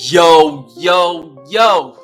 Yo,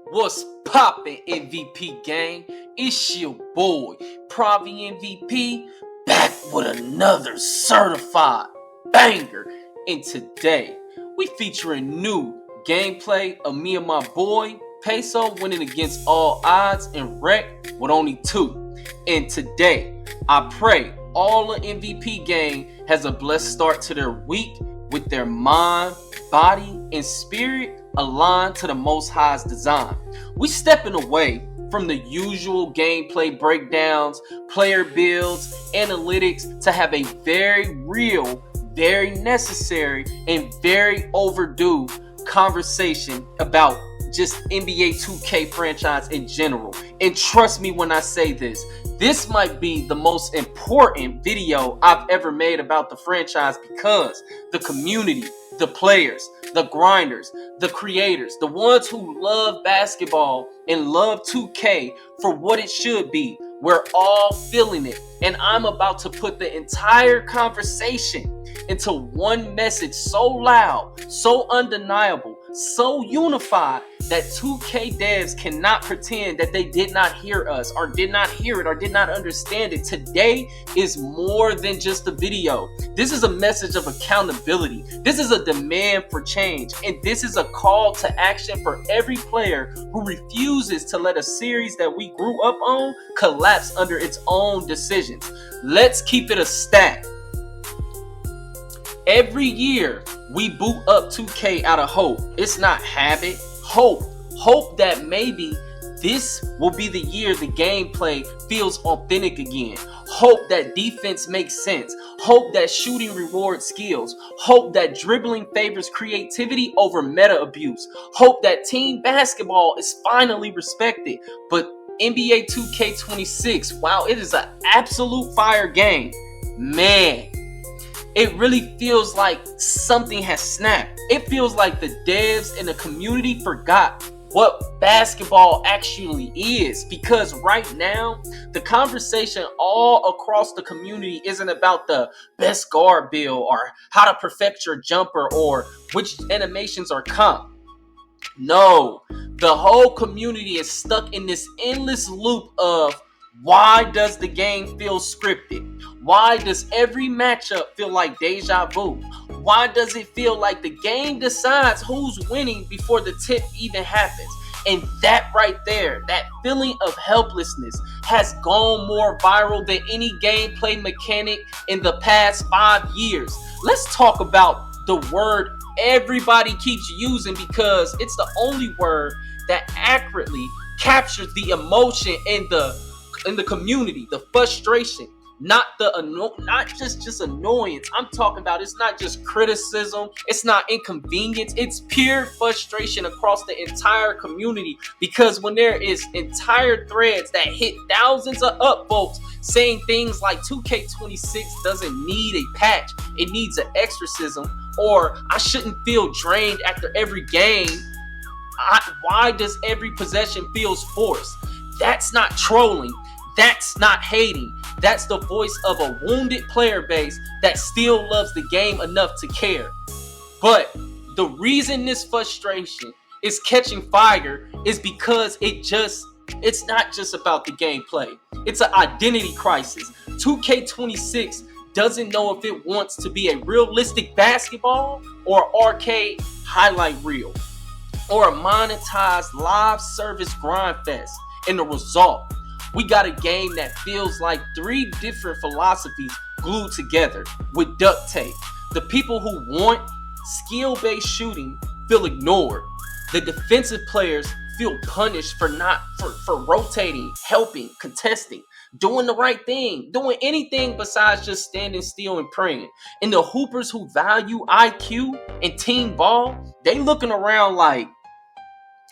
what's poppin', MVP gang? It's your boy, PraviMVP, back with another certified banger. And today, we featuring new gameplay of me and my boy, Peso, winning against all odds and wreck with only 2. And today, I pray all the MVP gang has a blessed start to their week with their mind, body, and spirit aligned to the Most High's design. We stepping away from the usual gameplay breakdowns, player builds, analytics to have a very real, very necessary, and very overdue conversation about just NBA 2K franchise in general. And trust me when I say this might be the most important video I've ever made about the franchise because the community, the players, the grinders, the creators, the ones who love basketball and love 2K for what it should be, we're all feeling it. And I'm about to put the entire conversation into one message so loud, so undeniable, so unified that 2K devs cannot pretend that they did not hear us or did not hear it or did not understand it. Today is more than just a video. This is a message of accountability. This is a demand for change. And this is a call to action for every player who refuses to let a series that we grew up on collapse under its own decisions. Let's keep it a stat. Every year, we boot up 2K out of hope. It's not habit. Hope that maybe this will be the year the gameplay feels authentic again. Hope that defense makes sense. Hope that shooting rewards skills. Hope that dribbling favors creativity over meta abuse. Hope that team basketball is finally respected. But NBA 2K26, while it is an absolute fire game, man, it really feels like something has snapped. It feels like the devs and the community forgot what basketball actually is, because right now the conversation all across the community isn't about the best guard build or how to perfect your jumper or which animations are comp. No, the whole community is stuck in this endless loop of why does the game feel scripted? Why does every matchup feel like deja vu? Why does it feel like the game decides who's winning before the tip even happens? And that right there, that feeling of helplessness has gone more viral than any gameplay mechanic in the past 5 years. Let's talk about the word everybody keeps using because it's the only word that accurately captures the emotion in the community, the frustration, not just annoyance. I'm talking about it's not just criticism, it's not inconvenience, it's pure frustration across the entire community. Because when there is entire threads that hit thousands of upvotes saying things like 2K26 doesn't need a patch, it needs an exorcism, or I shouldn't feel drained after every game. Why does every possession feels forced? That's not trolling. That's not hating. That's the voice of a wounded player base that still loves the game enough to care. But the reason this frustration is catching fire is because it's not just about the gameplay. It's an identity crisis. 2K26 doesn't know if it wants to be a realistic basketball or arcade highlight reel or a monetized live service grind fest. And the result, we got a game that feels like 3 different philosophies glued together with duct tape. The people who want skill-based shooting feel ignored. The defensive players feel punished for rotating, helping, contesting, doing the right thing, doing anything besides just standing still and praying. And the hoopers who value IQ and team ball, they looking around like,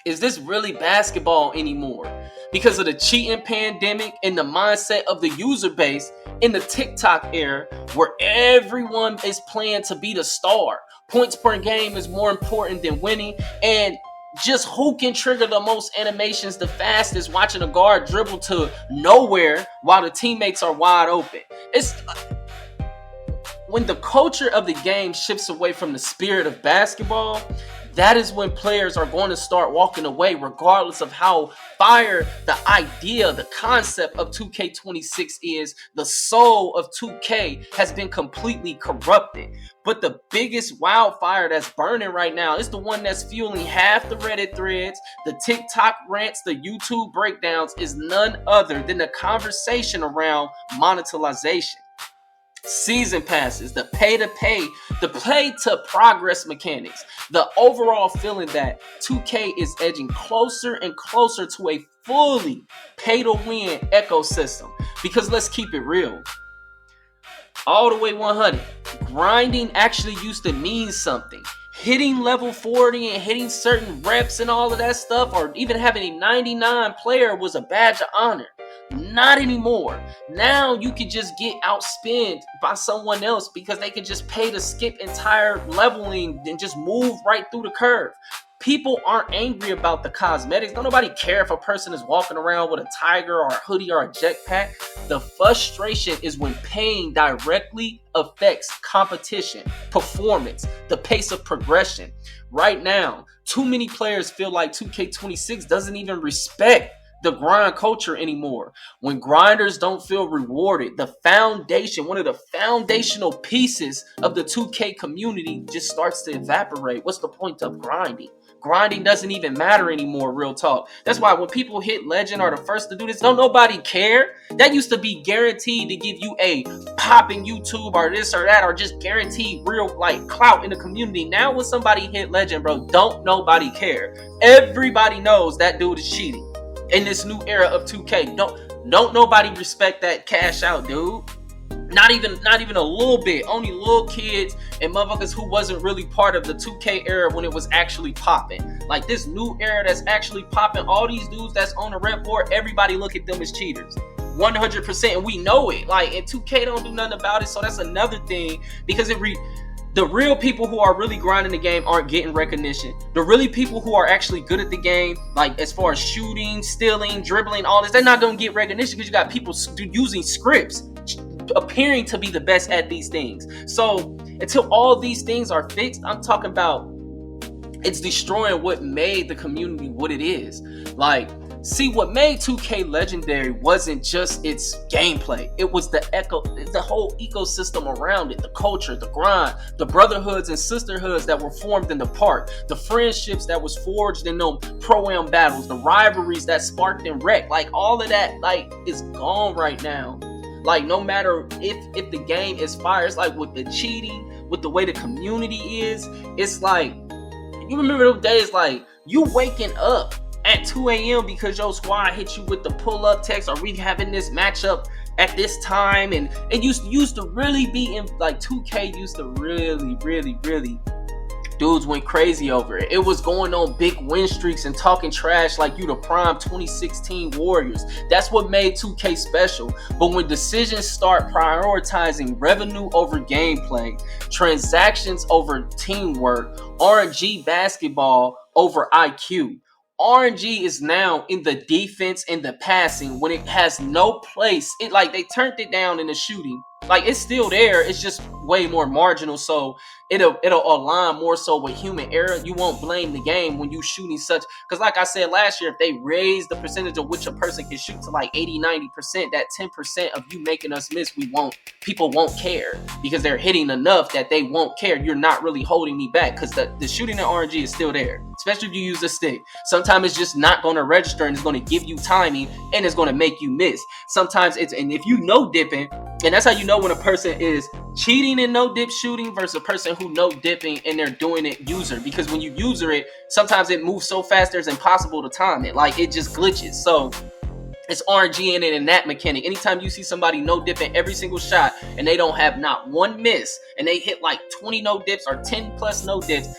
is this really basketball anymore? Because of the cheating pandemic and the mindset of the user base in the TikTok era where everyone is playing to be the star. Points per game is more important than winning, and just who can trigger the most animations the fastest, watching a guard dribble to nowhere while the teammates are wide open. It's when the culture of the game shifts away from the spirit of basketball, that is when players are going to start walking away, regardless of how fire the idea, the concept of 2K26 is. The soul of 2K has been completely corrupted. But the biggest wildfire that's burning right now is the one that's fueling half the Reddit threads, the TikTok rants, the YouTube breakdowns, is none other than the conversation around monetization. Season passes, the pay-to-pay, the play-to-progress mechanics, the overall feeling that 2K is edging closer and closer to a fully pay-to-win ecosystem. Because let's keep it real. All the way 100, grinding actually used to mean something. Hitting level 40 and hitting certain reps and all of that stuff, or even having a 99 player, was a badge of honor. Not anymore. Now you can just get outspent by someone else because they can just pay to skip entire leveling and just move right through the curve. People aren't angry about the cosmetics. Don't nobody care if a person is walking around with a tiger or a hoodie or a jetpack. The frustration is when paying directly affects competition, performance, the pace of progression. Right now, too many players feel like 2K26 doesn't even respect the grind culture anymore. When grinders don't feel rewarded, the foundation, one of the foundational pieces of the 2K community, just starts to evaporate. What's the point of grinding? Grinding doesn't even matter anymore, real talk. That's why when people hit legend or the first to do this, don't nobody care. That used to be guaranteed to give you a pop in YouTube or this or that, or just guaranteed real like clout in the community. Now when somebody hit legend, bro, don't nobody care. Everybody knows that dude is cheating. In this new era of 2K, don't nobody respect that cash out, dude. Not even a little bit. Only little kids and motherfuckers who wasn't really part of the 2K era when it was actually popping. Like this new era that's actually popping, all these dudes that's on the rep board, everybody look at them as cheaters. 100%, and we know it. Like, and 2K don't do nothing about it, so that's another thing, because the real people who are really grinding the game aren't getting recognition. The really people who are actually good at the game, like as far as shooting, stealing, dribbling, all this, they're not going to get recognition because you got people using scripts, appearing to be the best at these things. So until all these things are fixed, I'm talking about it's destroying what made the community what it is. Like, see, what made 2K legendary wasn't just its gameplay. It was the whole ecosystem around it, the culture, the grind, the brotherhoods and sisterhoods that were formed in the park, the friendships that was forged in them pro-am battles, the rivalries that sparked in rec. Like, all of that, like, is gone right now. Like, no matter if the game is fire, it's like with the cheating, with the way the community is, it's like, you remember those days, like, you waking up at 2 a.m. because your squad hit you with the pull-up text, or we having this matchup at this time, and it used to really be in, like, 2K used to really dudes went crazy over it. It was going on big win streaks and talking trash like you the prime 2016 Warriors. That's what made 2K special. But when decisions start prioritizing revenue over gameplay, transactions over teamwork, RNG basketball over IQ, RNG is now in the defense and the passing when it has no place. It, like, they turned it down in the shooting. Like, it's still there, it's just way more marginal, so it'll align more so with human error. You won't blame the game when you shooting such, because like I said last year, if they raise the percentage of which a person can shoot to like 80-90%, that 10% of you making us miss, people won't care, because they're hitting enough that they won't care. You're not really holding me back, because the shooting in RNG is still there, especially if you use a stick. Sometimes it's just not going to register, and it's going to give you timing, and it's going to make you miss. Sometimes and if you no dipping, and that's how you know when a person is cheating in no dip shooting versus a person who no dipping and they're doing it user. Because when you user it, sometimes it moves so fast it's impossible to time it. Like, it just glitches. So it's RNG in it in that mechanic. Anytime you see somebody no dipping every single shot and they don't have not one miss, and they hit like 20 no dips or 10 plus no dips,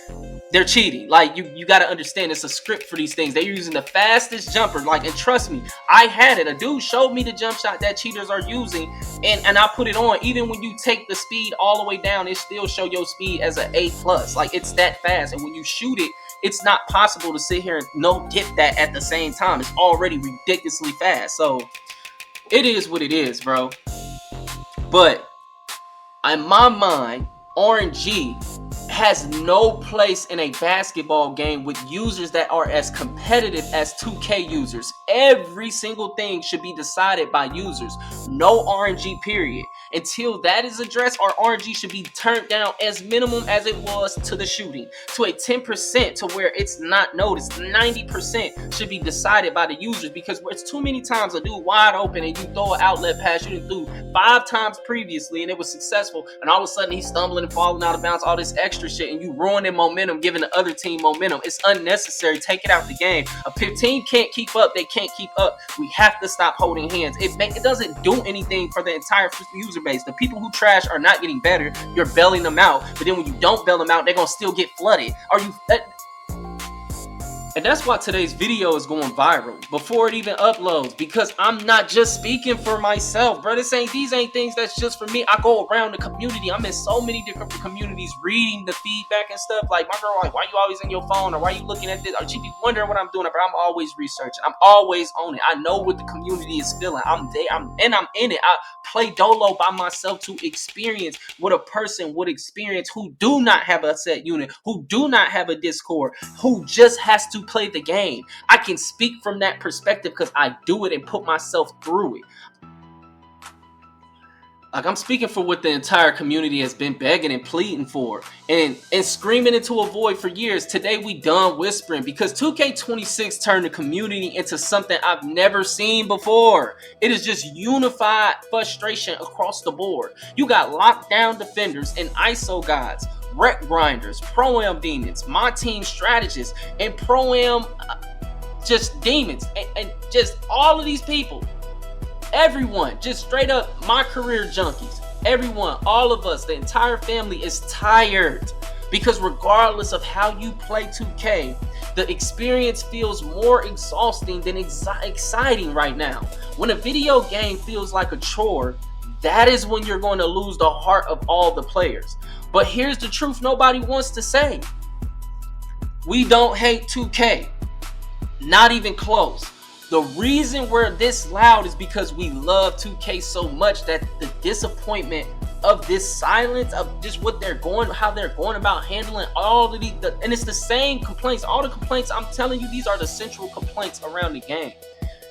they're cheating. Like, you got to understand, it's a script for these things. They're using the fastest jumper. Like, and trust me, I had it. A dude showed me the jump shot that cheaters are using, and I put it on. Even when you take the speed all the way down, it still show your speed as an A+. Like, it's that fast. And when you shoot it, it's not possible to sit here and no dip that at the same time. It's already ridiculously fast. So it is what it is, bro. But in my mind, RNG has no place in a basketball game with users that are as competitive as 2K users. Every single thing should be decided by users. No RNG, period. Until that is addressed, our RNG should be turned down as minimum as it was to the shooting, to a 10% to where it's not noticed. 90% should be decided by the users, because it's too many times a dude wide open and you throw an outlet pass you didn't do 5 times previously and it was successful, and all of a sudden he's stumbling and falling out of bounds, all this extra shit, and you ruining momentum, giving the other team momentum. It's unnecessary. Take it out the game. A 15 can't keep up. They can't keep up. We have to stop holding hands. It doesn't do anything for the entire user base. The people who trash are not getting better. You're bailing them out, but then when you don't bail them out, they're gonna still get flooded. And that's why today's video is going viral before it even uploads, because I'm not just speaking for myself, bro. These ain't things that's just for me. I go around the community. I'm in so many different communities reading the feedback and stuff. Like my girl, like, why you always in your phone, or why you looking at this? Or she be wondering what I'm doing, but I'm always researching. I'm always on it. I know what the community is feeling. I'm there. I'm in it. I play dolo by myself to experience what a person would experience who do not have a set unit, who do not have a Discord, who just has to play the game. I can speak from that perspective because I do it and put myself through it. Like, I'm speaking for what the entire community has been begging and pleading for and screaming into a void for years. Today we done whispering, because 2K26 turned the community into something I've never seen before. It is just unified frustration across the board. You got lockdown defenders and ISO gods, rec grinders, pro-am demons, MyTeam strategists, and pro-am just demons, and just all of these people. Everyone, just straight up my career junkies. Everyone, all of us, the entire family is tired, because regardless of how you play 2K, the experience feels more exhausting than exciting right now. When a video game feels like a chore, that is when you're going to lose the heart of all the players. But here's the truth nobody wants to say. We don't hate 2K. Not even close. The reason we're this loud is because we love 2K so much that the disappointment of this silence, of just what they're going, how they're going about handling all of these, and it's the same complaints. All the complaints, I'm telling you, these are the central complaints around the game.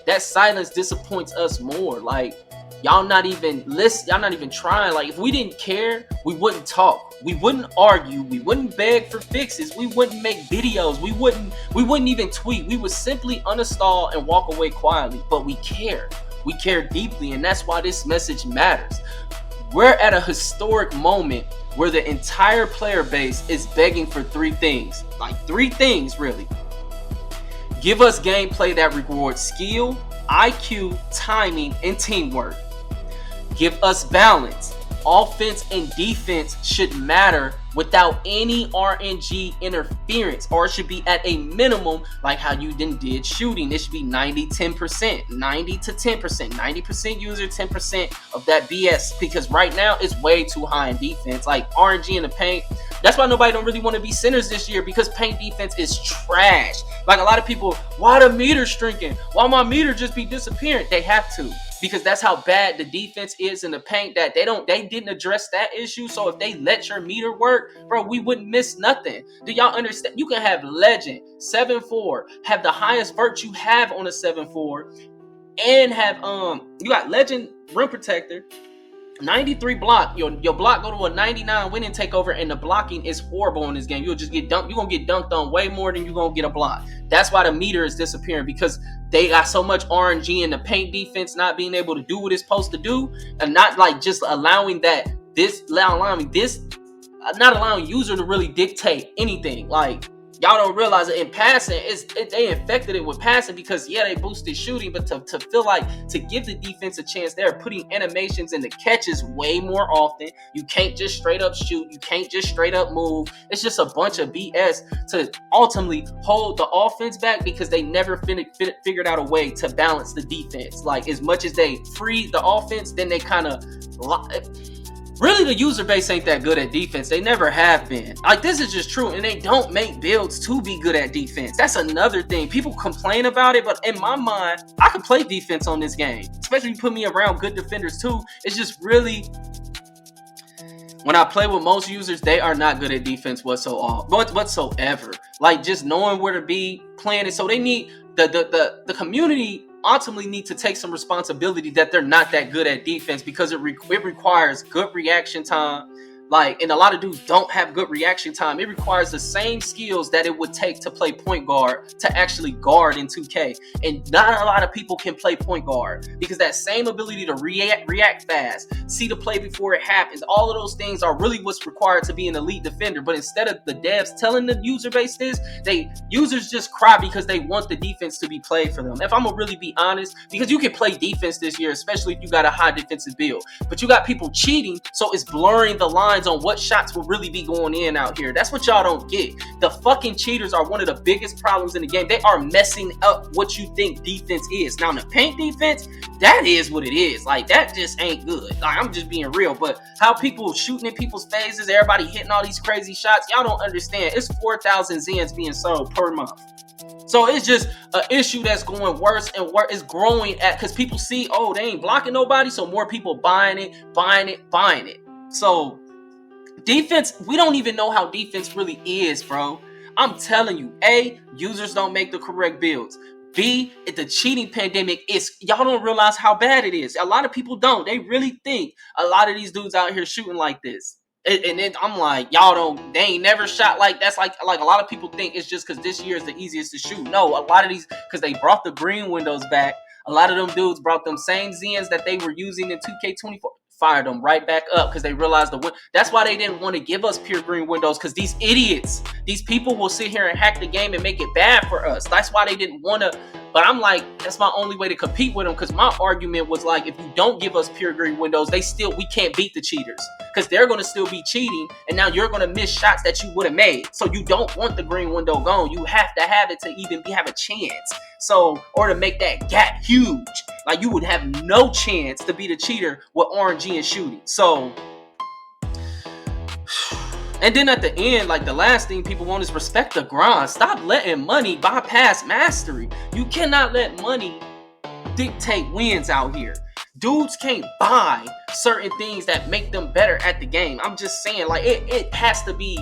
That silence disappoints us more. Like, y'all not even listen, y'all not even trying. Like, if we didn't care, we wouldn't talk. We wouldn't argue. We wouldn't beg for fixes. We wouldn't make videos. We wouldn't even tweet. We would simply uninstall and walk away quietly. But we care. We care deeply, and that's why this message matters. We're at a historic moment where the entire player base is begging for 3 things. Like 3 things, really. Give us gameplay that rewards skill, IQ, timing, and teamwork. Give us balance. Offense and defense should matter without any RNG interference, or it should be at a minimum like how you did shooting. It should be 90-10%, 90 to 10%, 90% user, 10% of that BS, because right now it's way too high in defense. Like RNG in the paint, that's why nobody don't really want to be centers this year, because paint defense is trash. Like a lot of people, why the meter shrinking? Why my meter just be disappearing? They have to, because that's how bad the defense is in the paint, that they didn't address that issue. So if they let your meter work, bro, we wouldn't miss nothing. Do y'all understand? You can have legend 7-4, have the highest vert you have on a 7-4, and have you got legend rim protector, 93 block. Your block go to a 99 winning takeover, and the blocking is horrible in this game. You'll just get dunked. You're gonna get dunked on way more than you're gonna get a block. That's why the meter is disappearing, because they got so much RNG in the paint defense not being able to do what it's supposed to do, and not like just allowing not allowing user to really dictate anything. Like, y'all don't realize that in passing, they infected it with passing, because yeah, they boosted shooting, but to feel like to give the defense a chance, they're putting animations in the catches way more often. You can't just straight up shoot. You can't just straight up move. It's just a bunch of BS to ultimately hold the offense back, because they never figured out a way to balance the defense. Like, as much as they free the offense, then they kind of really, the user base ain't that good at defense. They never have been. Like, this is just true. And they don't make builds to be good at defense. That's another thing. People complain about it, but in my mind, I can play defense on this game. Especially if you put me around good defenders too. It's just really, When I play with most users, they are not good at defense whatsoever. Like just knowing where to be, playing it. So they need the community ultimately need to take some responsibility that they're not that good at defense, because it requires good reaction time. Like, and a lot of dudes don't have good reaction time. It requires the same skills that it would take to play point guard to actually guard in 2K. And not a lot of people can play point guard, because that same ability to react fast, see the play before it happens, all of those things are really what's required to be an elite defender. But instead of the devs telling the user base this, users just cry because they want the defense to be played for them. If I'm gonna really be honest, because you can play defense this year, especially if you got a high defensive build, but you got people cheating, so it's blurring the lines on what shots will really be going in out here. That's what y'all don't get. The fucking cheaters are one of the biggest problems in the game. They are messing up what you think defense is. Now, in the paint defense, that is what it is. Like, that just ain't good. Like, I'm just being real. But how people shooting in people's faces, everybody hitting all these crazy shots, y'all don't understand. It's 4,000 Zens being sold per month. So it's just an issue that's going worse and worse. It's growing because people see, oh, they ain't blocking nobody, so more people buying it. So defense, we don't even know how defense really is, bro. I'm telling you, A, users don't make the correct builds. B, the cheating pandemic is, y'all don't realize how bad it is. A lot of people don't. They really think a lot of these dudes out here shooting like this. And then I'm like, y'all don't, they ain't never shot like that's like a lot of people think it's just because this year is the easiest to shoot. No, a lot of these, because they brought the green windows back. A lot of them dudes brought them same Zens that they were using in 2K24. Fired them right back up because they realized that's why they didn't want to give us pure green windows, because these idiots, these people will sit here and hack the game and make it bad for us. That's why they didn't want to. But I'm like, that's my only way to compete with them, because my argument was like, if you don't give us pure green windows, we can't beat the cheaters, because they're going to still be cheating, and now you're going to miss shots that you would have made. So you don't want the green window gone. You have to have it to even have a chance. So, or to make that gap huge. Like, you would have no chance to beat a cheater with RNG and shooting. So, and then at the end, like, the last thing people want is respect the grind. Stop letting money bypass mastery. You cannot let money dictate wins out here. Dudes can't buy certain things that make them better at the game. I'm just saying, like, it has to be,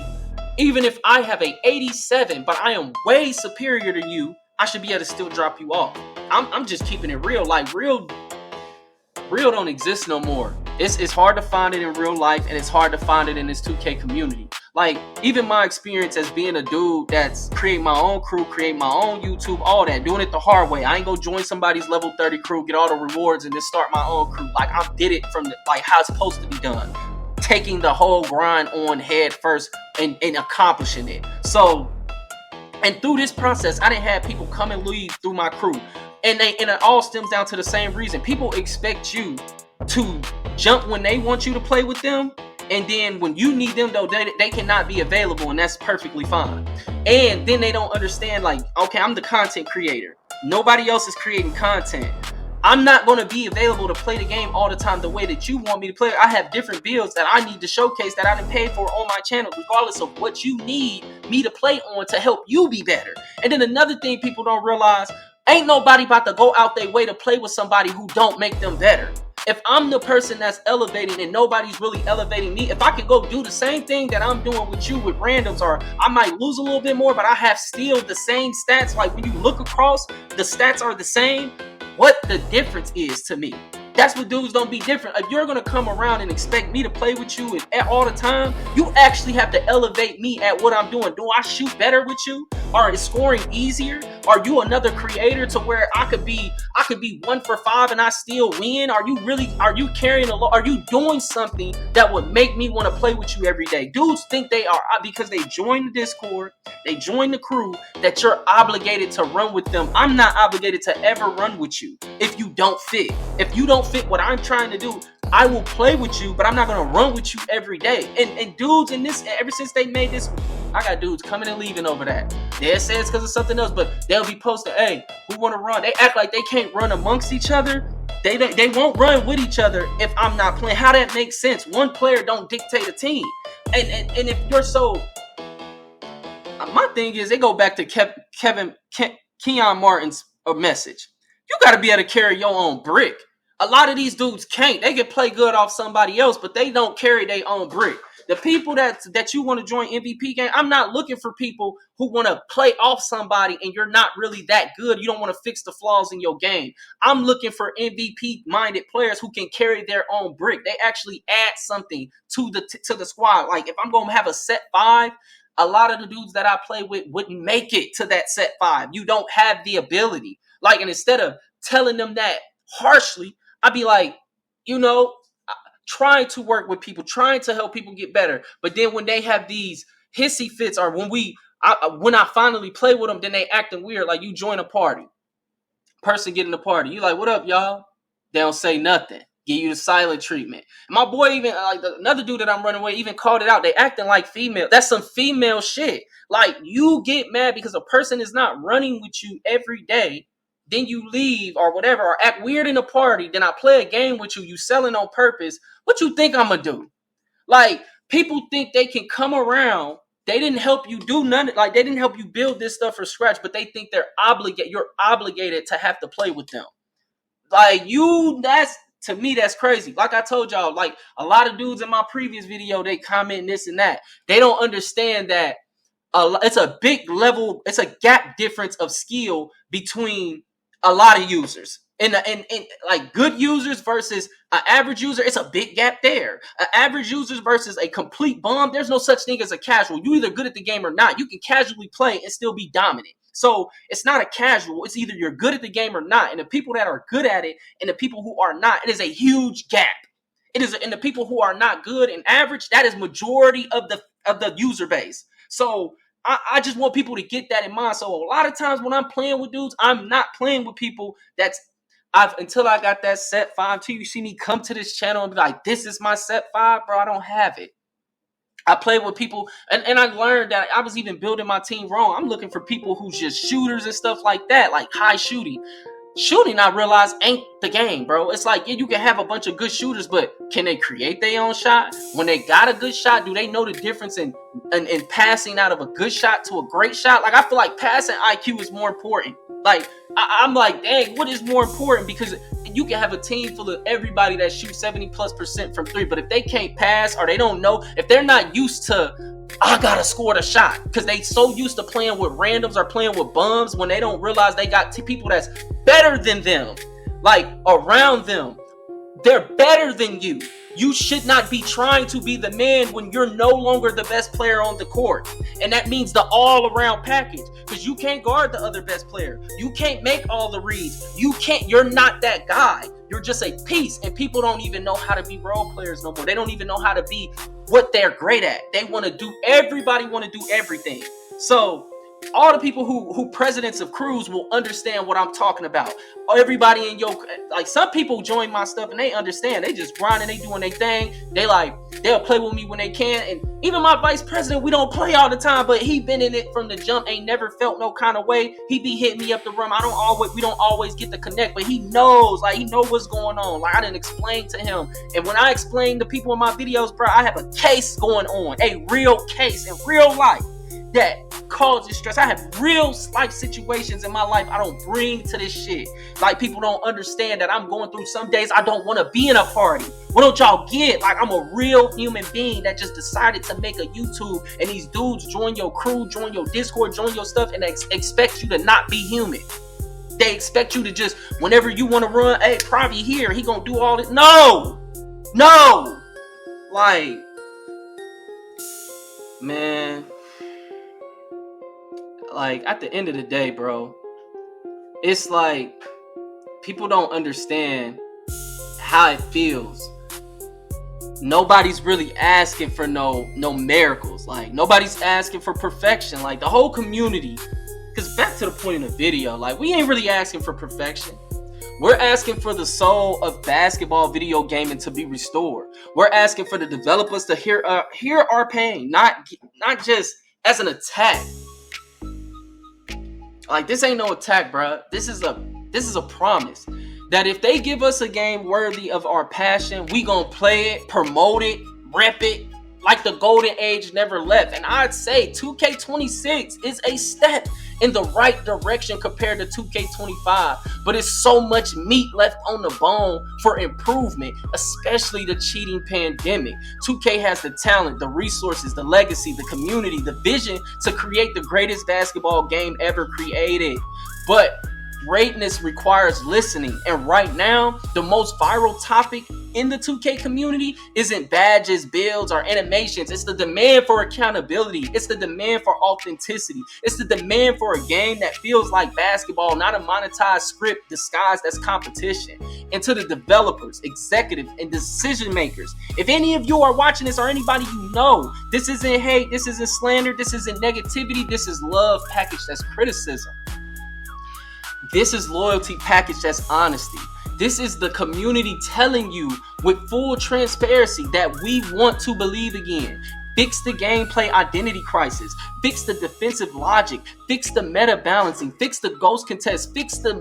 even if I have a 87, but I am way superior to you, I should be able to still drop you off. I'm just keeping it real. Like, real don't exist no more. It's hard to find it in real life, and it's hard to find it in this 2K community. Like, even my experience as being a dude that's creating my own crew, creating my own YouTube, all that, doing it the hard way. I ain't gonna join somebody's level 30 crew, get all the rewards, and then start my own crew. Like, I did it from how it's supposed to be done. Taking the whole grind on head first and accomplishing it. So, and through this process, I didn't have people come and leave through my crew. And it all stems down to the same reason. People expect you to jump when they want you to play with them, and then when you need them, though, they cannot be available, and that's perfectly fine. And then they don't understand, like, okay, I'm the content creator. Nobody else is creating content. I'm not going to be available to play the game all the time the way that you want me to play. I have different builds that I need to showcase that I didn't pay for on my channel, regardless of what you need me to play on to help you be better. And then another thing people don't realize, ain't nobody about to go out their way to play with somebody who don't make them better. If I'm the person that's elevating and nobody's really elevating me, if I could go do the same thing that I'm doing with you with randoms, or I might lose a little bit more, but I have still the same stats. Like, when you look across, the stats are the same. What the difference is to me. That's what dudes don't be different. If you're going to come around and expect me to play with you all the time, you actually have to elevate me at what I'm doing. Do I shoot better with you? Or is scoring easier? Are you another creator to where I could be 1 for 5 and I still win? Are you carrying a lot? Are you doing something that would make me want to play with you every day? Dudes think they are, because they join the Discord, they join the crew, that you're obligated to run with them. I'm not obligated to ever run with you if you don't fit. If you don't fit what I'm trying to do, I will play with you, but I'm not going to run with you every day. And dudes in this, ever since they made this, I got dudes coming and leaving over that. They say it's because of something else, but they'll be posting, hey, who want to run? They act like they can't run amongst each other. They won't run with each other if I'm not playing. How that makes sense? One player don't dictate a team. And if you're so... My thing is, it go back to Keon Martin's message. You got to be able to carry your own brick. A lot of these dudes can't. They can play good off somebody else, but they don't carry their own brick. The people that you want to join MVP game, I'm not looking for people who want to play off somebody and you're not really that good. You don't want to fix the flaws in your game. I'm looking for MVP-minded players who can carry their own brick. They actually add something to the squad. Like if I'm going to have a set 5, a lot of the dudes that I play with wouldn't make it to that set 5. You don't have the ability. Like, and instead of telling them that harshly, I'd be like, trying to work with people, trying to help people get better. But then when they have these hissy fits, or when I finally play with them, then they acting weird. Like you join a party, person get in the party, you like, what up, y'all? They don't say nothing. Give you the silent treatment. My boy even, like another dude that I'm running with, even called it out. They acting like female. That's some female shit. Like you get mad because a person is not running with you every day. Then you leave or whatever, or act weird in a party. Then I play a game with you. You selling on purpose. What you think I'm gonna do? Like people think they can come around. They didn't help you do none. Like they didn't help you build this stuff from scratch, but they think you're obligated to have to play with them. Like to me, that's crazy. Like I told y'all, like a lot of dudes in my previous video, they comment this and that. They don't understand that it's a big level. It's a gap difference of skill between a lot of users. And like good users versus an average user, it's a big gap there. An average user versus a complete bum, there's no such thing as a casual. You either good at the game or not. You can casually play and still be dominant. So it's not a casual. It's either you're good at the game or not. And the people that are good at it and the people who are not, it is a huge gap. And the people who are not good and average, that is majority of the user base. So I just want people to get that in mind. So a lot of times when I'm playing with dudes, I'm not playing with people until I got that set 5 till you see me come to this channel and be like, this is my set 5, bro. I don't have it. I play with people and I learned that I was even building my team wrong. I'm looking for people who's just shooters and stuff like that, like high shooting. Shooting, I realize, ain't the game, bro. It's like, yeah, you can have a bunch of good shooters, but can they create their own shot? When they got a good shot, do they know the difference in passing out of a good shot to a great shot? Like, I feel like passing IQ is more important. Like, I'm like, dang, what is more important? Because you can have a team full of everybody that shoots 70+% from 3, but if they can't pass or they don't know, if they're not used to, I gotta score the shot, because they so used to playing with randoms or playing with bums, when they don't realize they got people that's better than them, like around them. They're better than you. You should not be trying to be the man when you're no longer the best player on the court. And that means the all-around package, because you can't guard the other best player. You can't make all the reads. You're not that guy. You're just a piece, and people don't even know how to be role players no more. They don't even know how to be what they're great at. Everybody want to do everything. So all the people who presidents of crews will understand what I'm talking about. Everybody in like some people join my stuff and they understand. They just grinding, they doing their thing. They'll play with me when they can. And even my vice president, we don't play all the time, but he been in it from the jump, ain't never felt no kind of way. He be hitting me up the rim. We don't always get the connect, but he knows what's going on. Like I didn't explain to him. And when I explain to people in my videos, bro, I have a case going on, a real case in real life that causes stress. I have real life situations in my life I don't bring to this shit. Like people don't understand that I'm going through some days I don't want to be in a party. What don't y'all get? Like I'm a real human being that just decided to make a YouTube, and these dudes join your crew, join your Discord, join your stuff, and they expect you to not be human. They expect you to just, whenever you want to run, hey, Pravi here, he gonna do all this. No. Like, man, like at the end of the day, bro, it's like people don't understand how it feels. Nobody's really asking for no miracles. Like nobody's asking for perfection. Like the whole community, because back to the point in the video, like we ain't really asking for perfection. We're asking for the soul of basketball video gaming to be restored. We're asking for the developers to hear our pain, not just as an attack. Like this ain't no attack, bro. This is a promise that if they give us a game worthy of our passion, we gonna play it, promote it, rep it, like the golden age never left. And I'd say 2K26 is a step in the right direction compared to 2K25, but it's so much meat left on the bone for improvement, especially the cheating pandemic. 2K has the talent, the resources, the legacy, the community, the vision to create the greatest basketball game ever created. But greatness requires listening, and right now, the most viral topic in the 2K community isn't badges, builds, or animations. It's the demand for accountability. It's the demand for authenticity. It's the demand for a game that feels like basketball, not a monetized script disguised as competition. And to the developers, executives, and decision makers, if any of you are watching this or anybody you know, this isn't hate, this isn't slander, this isn't negativity, this is love packaged as criticism. This is loyalty packaged as honesty. This is the community telling you with full transparency that we want to believe again. Fix the gameplay identity crisis. Fix the defensive logic. Fix the meta balancing. Fix the ghost contest. Fix the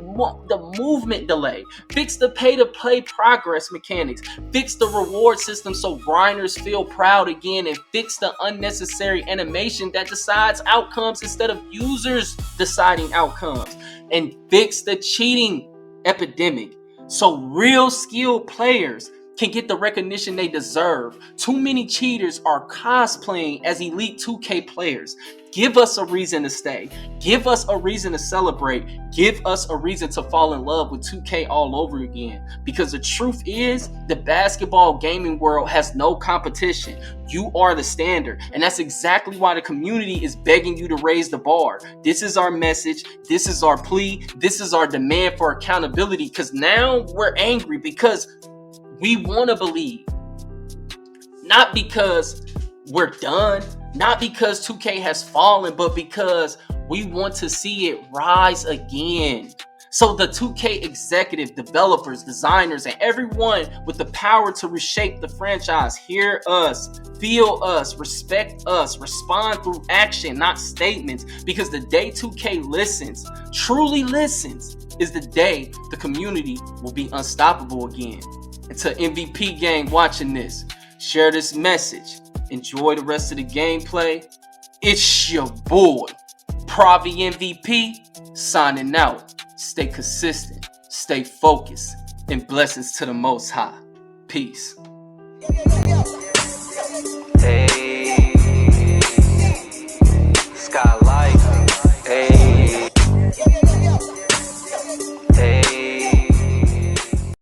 movement delay. Fix the pay-to-play progress mechanics. Fix the reward system so grinders feel proud again. And fix the unnecessary animation that decides outcomes instead of users deciding outcomes. And fix the cheating epidemic so real skilled players can get the recognition they deserve. Too many cheaters are cosplaying as elite 2K players. Give us a reason to stay. Give us a reason to celebrate. Give us a reason to fall in love with 2K all over again. Because the truth is, the basketball gaming world has no competition. You are the standard. And that's exactly why the community is begging you to raise the bar. This is our message. This is our plea. This is our demand for accountability. Because now we're angry because we want to believe. Not because we're done, not because 2K has fallen, but because we want to see it rise again. So the 2K executive, developers, designers, and everyone with the power to reshape the franchise, hear us, feel us, respect us, respond through action, not statements. Because the day 2K listens, truly listens, is the day the community will be unstoppable again. And to MVP gang watching this, share this message. Enjoy the rest of the gameplay. It's your boy, PraviMVP, signing out. Stay consistent, stay focused, and blessings to the Most High. Peace. Hey.